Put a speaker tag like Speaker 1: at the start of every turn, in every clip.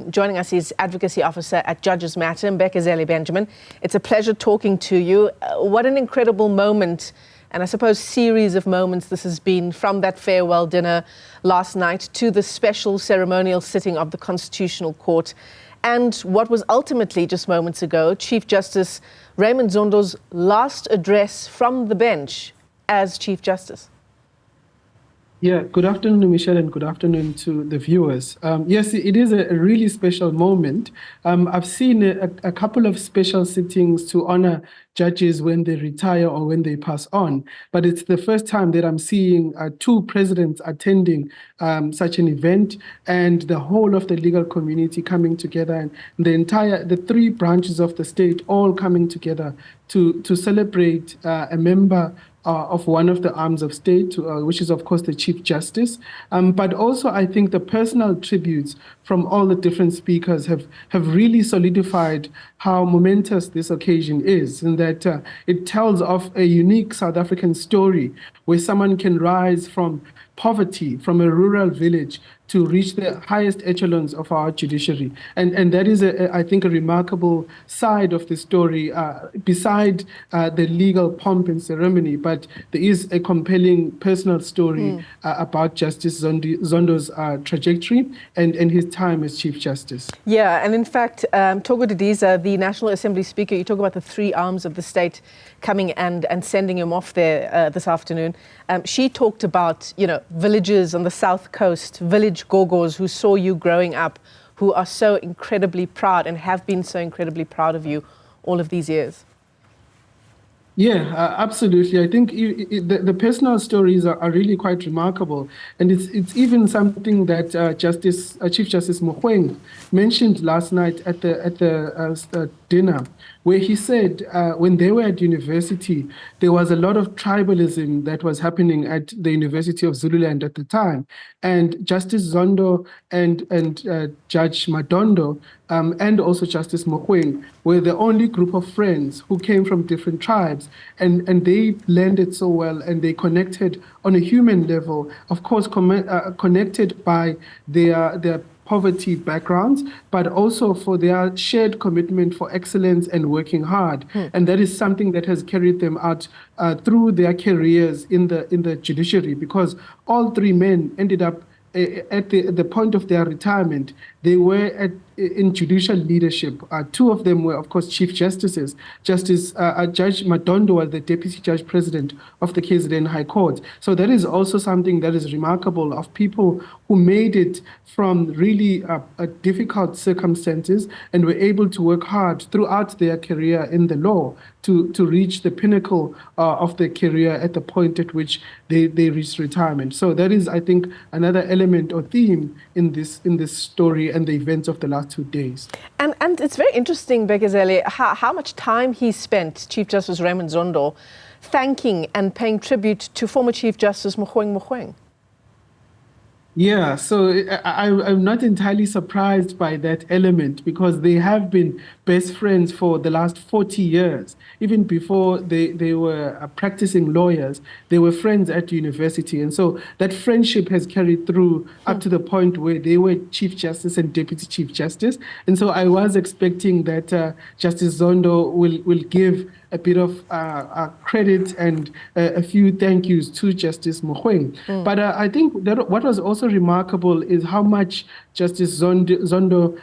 Speaker 1: Joining us is Advocacy Officer at Judges Matter, Mbekezeli Benjamin. It's a pleasure talking to you. What an incredible moment, and I suppose series of moments this has been, from that farewell dinner last night to the special ceremonial sitting of the Constitutional Court, and what was ultimately, just moments ago, Chief Justice Raymond Zondo's last address from the bench as Chief Justice.
Speaker 2: Yeah, good afternoon, Michelle, and good afternoon to the viewers. Yes, it is a really special moment. I've seen a couple of special sittings to honor judges when they retire or when they pass on, but it's the first time that I'm seeing two presidents attending such an event, and the whole of the legal community coming together, and the three branches of the state all coming together to celebrate a member of one of the arms of state, which is, of course, the Chief Justice. But also, I think the personal tributes from all the different speakers have really solidified how momentous this occasion is, and that it tells of a unique South African story where someone can rise from poverty, from a rural village, to reach the highest echelons of our judiciary. And that is, I think, a remarkable side of the story, beside the legal pomp and ceremony. But there is a compelling personal story about Justice Zondo's trajectory and his time as Chief Justice.
Speaker 1: Yeah, and in fact, Togo Didiza, the National Assembly Speaker, you talk about the three arms of the state coming and sending him off there this afternoon. She talked about, villages on the South Coast, village gogos who saw you growing up, who are so incredibly proud and have been so incredibly proud of you all of these years.
Speaker 2: Yeah, absolutely. I think the personal stories are really quite remarkable, and it's even something that Chief Justice Mogoeng mentioned last night at the dinner, where he said when they were at university, there was a lot of tribalism that was happening at the University of Zululand at the time, and Justice Zondo and Judge Madondo and also Justice Mogoeng were the only group of friends who came from different tribes, and they blended so well, and they connected on a human level, of course, connected by their poverty backgrounds, but also for their shared commitment for excellence and working hard. And that is something that has carried them out through their careers in the judiciary, because all three men ended up at the point of their retirement. They were in judicial leadership. Two of them were, of course, Chief Justices. Judge Madondo was the Deputy Judge President of the KZN High Court. So that is also something that is remarkable, of people who made it from really difficult circumstances and were able to work hard throughout their career in the law to reach the pinnacle of their career at the point at which they reached retirement. So that is, I think, another element or theme in this story and the events of the last 2 days.
Speaker 1: And it's very interesting, Mbekezeli, how much time he spent, Chief Justice Raymond Zondo, thanking and paying tribute to former Chief Justice Mogoeng.
Speaker 2: Yeah, so I'm not entirely surprised by that element, because they have been best friends for the last 40 years. Even before they were practicing lawyers, they were friends at university. And so that friendship has carried through up to the point where they were Chief Justice and Deputy Chief Justice. And so I was expecting that Justice Zondo will give a bit of credit and a few thank yous to Justice Mogoeng. But I think that what was also remarkable is how much Justice Zondo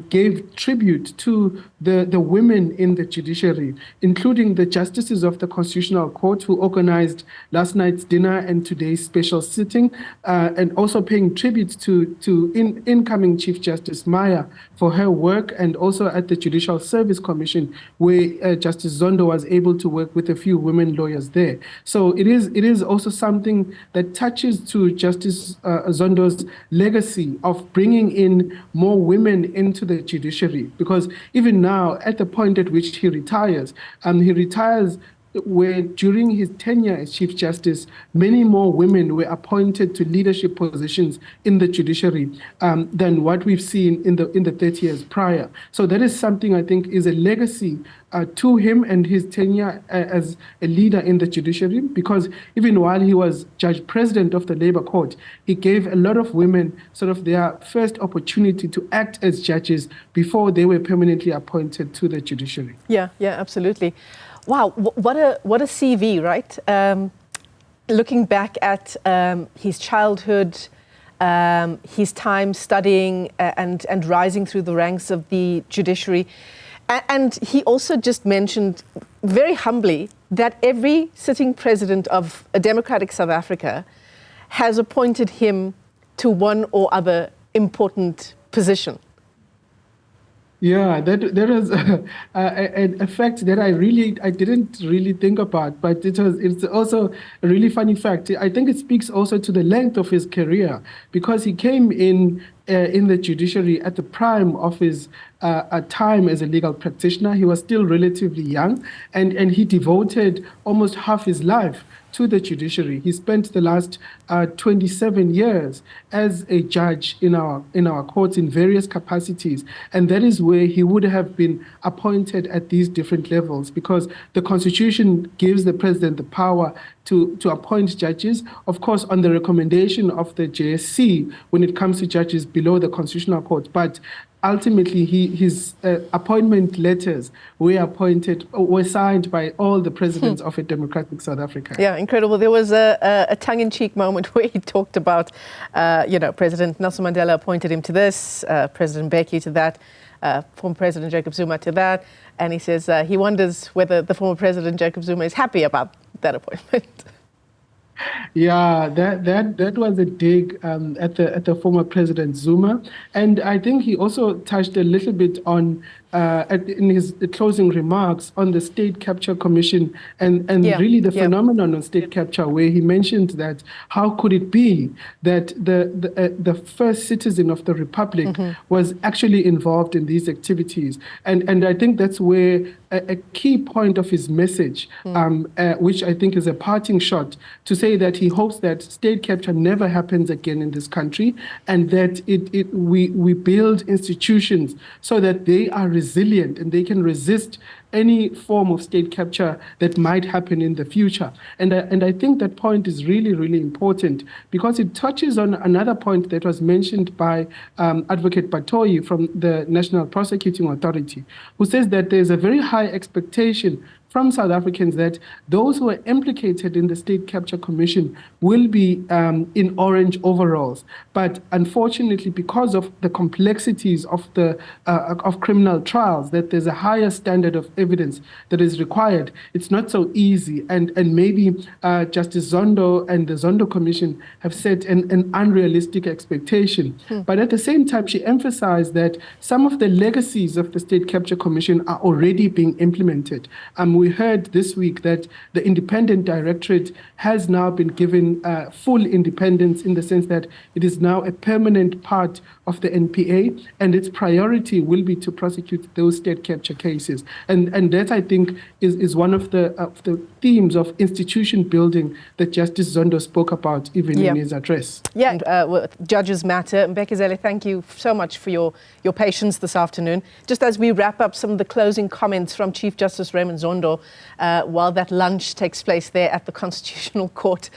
Speaker 2: gave tribute to the women in the judiciary, including the justices of the Constitutional Court who organized last night's dinner and today's special sitting, and also paying tribute to incoming Chief Justice Maya for her work, and also at the Judicial Service Commission, where Justice Zondo was able to work with a few women lawyers there. So it is also something that touches to Justice Zondo's legacy of bringing in more women into the judiciary, because even now, at the point at which he retires where during his tenure as Chief Justice, many more women were appointed to leadership positions in the judiciary than what we've seen in the 30 years prior. So that is something I think is a legacy to him and his tenure as a leader in the judiciary, because even while he was Judge President of the Labour Court, he gave a lot of women sort of their first opportunity to act as judges before they were permanently appointed to the judiciary.
Speaker 1: Yeah, absolutely. Wow, what a CV, right? Looking back at his childhood, his time studying and rising through the ranks of the judiciary. And he also just mentioned very humbly that every sitting president of a democratic South Africa has appointed him to one or other important position.
Speaker 2: Yeah, that is a fact that I didn't really think about, but it's also a really funny fact. I think it speaks also to the length of his career, because he came in the judiciary at the prime of his time as a legal practitioner. He was still relatively young, and he devoted almost half his life to the judiciary. He spent the last 27 years as a judge in our courts in various capacities, and that is where he would have been appointed at these different levels, because the Constitution gives the president the power to appoint judges, of course, on the recommendation of the JSC when it comes to judges below the Constitutional Court. But ultimately, his appointment letters were signed by all the presidents of a democratic South Africa.
Speaker 1: Yeah, incredible. There was a tongue-in-cheek moment where he talked about, President Nelson Mandela appointed him to this, President Mbeki to that, former President Jacob Zuma to that, and he says he wonders whether the former President Jacob Zuma is happy about that appointment.
Speaker 2: Yeah, that was a dig at the former President Zuma, and I think he also touched a little bit on in his closing remarks on the State Capture Commission and really the phenomenon of state capture, where he mentioned that how could it be that the first citizen of the Republic was actually involved in these activities, and I think that's where a key point of his message, which I think is a parting shot, to say that he hopes that state capture never happens again in this country, and that we build institutions so that they are resilient and they can resist any form of state capture that might happen in the future. And I think that point is really, really important, because it touches on another point that was mentioned by Advocate Batoyi from the National Prosecuting Authority, who says that there's a very high expectation from South Africans that those who are implicated in the State Capture Commission will be in orange overalls. But unfortunately, because of the complexities of criminal trials, that there's a higher standard of evidence that is required, it's not so easy. And maybe Justice Zondo and the Zondo Commission have set an unrealistic expectation. But at the same time, she emphasized that some of the legacies of the State Capture Commission are already being implemented. We heard this week that the Independent Directorate has now been given full independence, in the sense that it is now a permanent part of the NPA, and its priority will be to prosecute those state capture cases. And that, I think, is one of the themes of institution building that Justice Zondo spoke about even in his address.
Speaker 1: Judges matter. Mbekezeli, thank you so much for your patience this afternoon. Just as we wrap up, some of the closing comments from Chief Justice Raymond Zondo while that lunch takes place there at the Constitutional Court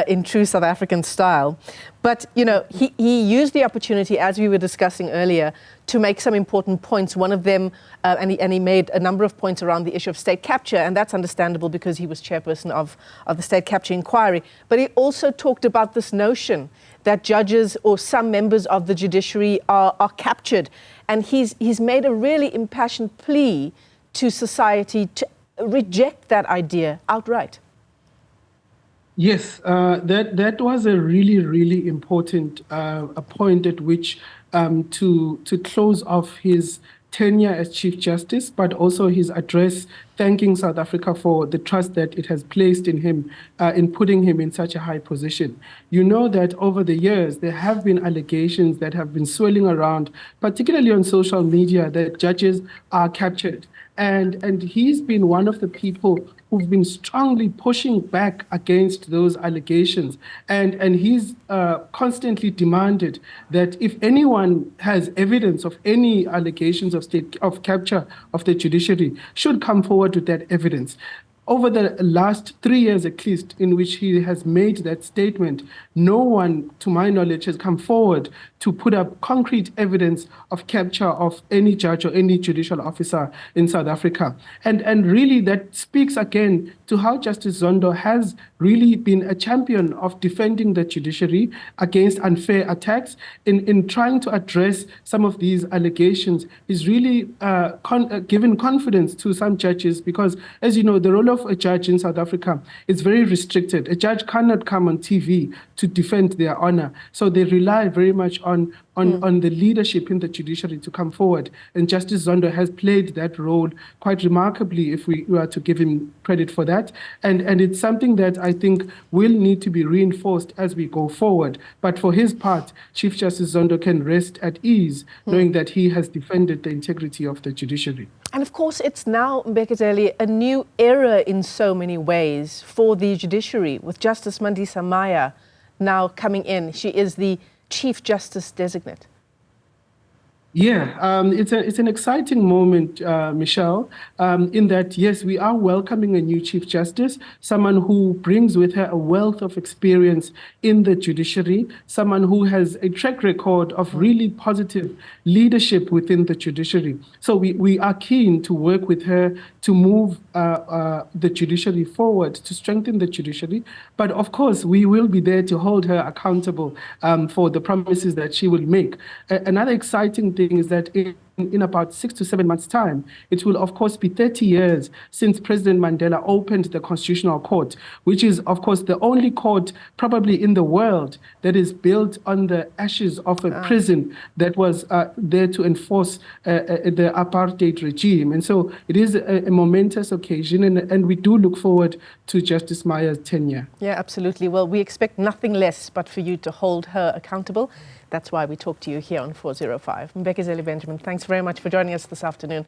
Speaker 1: in true South African style. But, he used the opportunity, as we were discussing earlier, to make some important points. One of them, and he made a number of points around the issue of state capture, and that's understandable because he was chairperson of the state capture inquiry. But he also talked about this notion that judges or some members of the judiciary are captured. And he's made a really impassioned plea to society to reject that idea outright.
Speaker 2: Yes, that was a really, really important a point at which to close off his tenure as Chief Justice, but also his address thanking South Africa for the trust that it has placed in him, in putting him in such a high position. You know that over the years, there have been allegations that have been swirling around, particularly on social media, that judges are captured. And he's been one of the people who've been strongly pushing back against those allegations. And he's constantly demanded that if anyone has evidence of any allegations of capture of the judiciary, should come forward with that evidence. Over the last 3 years, at least, in which he has made that statement, no one, to my knowledge, has come forward to put up concrete evidence of capture of any judge or any judicial officer in South Africa. And really that speaks again to how Justice Zondo has really been a champion of defending the judiciary against unfair attacks. In trying to address some of these allegations, he's really given confidence to some judges because, as you know, the role of a judge in South Africa is very restricted. A judge cannot come on TV to defend their honor. So they rely very much on the leadership in the judiciary to come forward. And Justice Zondo has played that role quite remarkably, if we were to give him credit for that. And it's something that I think will need to be reinforced as we go forward. But for his part, Chief Justice Zondo can rest at ease, knowing that he has defended the integrity of the judiciary.
Speaker 1: And of course, it's now, Mbekezeli, a new era in so many ways for the judiciary, with Justice Mandisa Maya now coming in. She is the Chief Justice Designate.
Speaker 2: Yeah, it's an exciting moment, Michelle, in that, yes, we are welcoming a new Chief Justice, someone who brings with her a wealth of experience in the judiciary, someone who has a track record of really positive leadership within the judiciary. So we are keen to work with her to move the judiciary forward, to strengthen the judiciary. But of course, we will be there to hold her accountable for the promises that she will make. Another exciting thing is that in about 6 to 7 months' time, it will, of course, be 30 years since President Mandela opened the Constitutional Court, which is, of course, the only court probably in the world that is built on the ashes of a prison that was there to enforce the apartheid regime. And so it is a momentous occasion, and we do look forward to Justice Maya's tenure.
Speaker 1: Yeah, absolutely. Well, we expect nothing less but for you to hold her accountable. That's why we talk to you here on 405. Mbekezeli Benjamin, thanks very much for joining us this afternoon.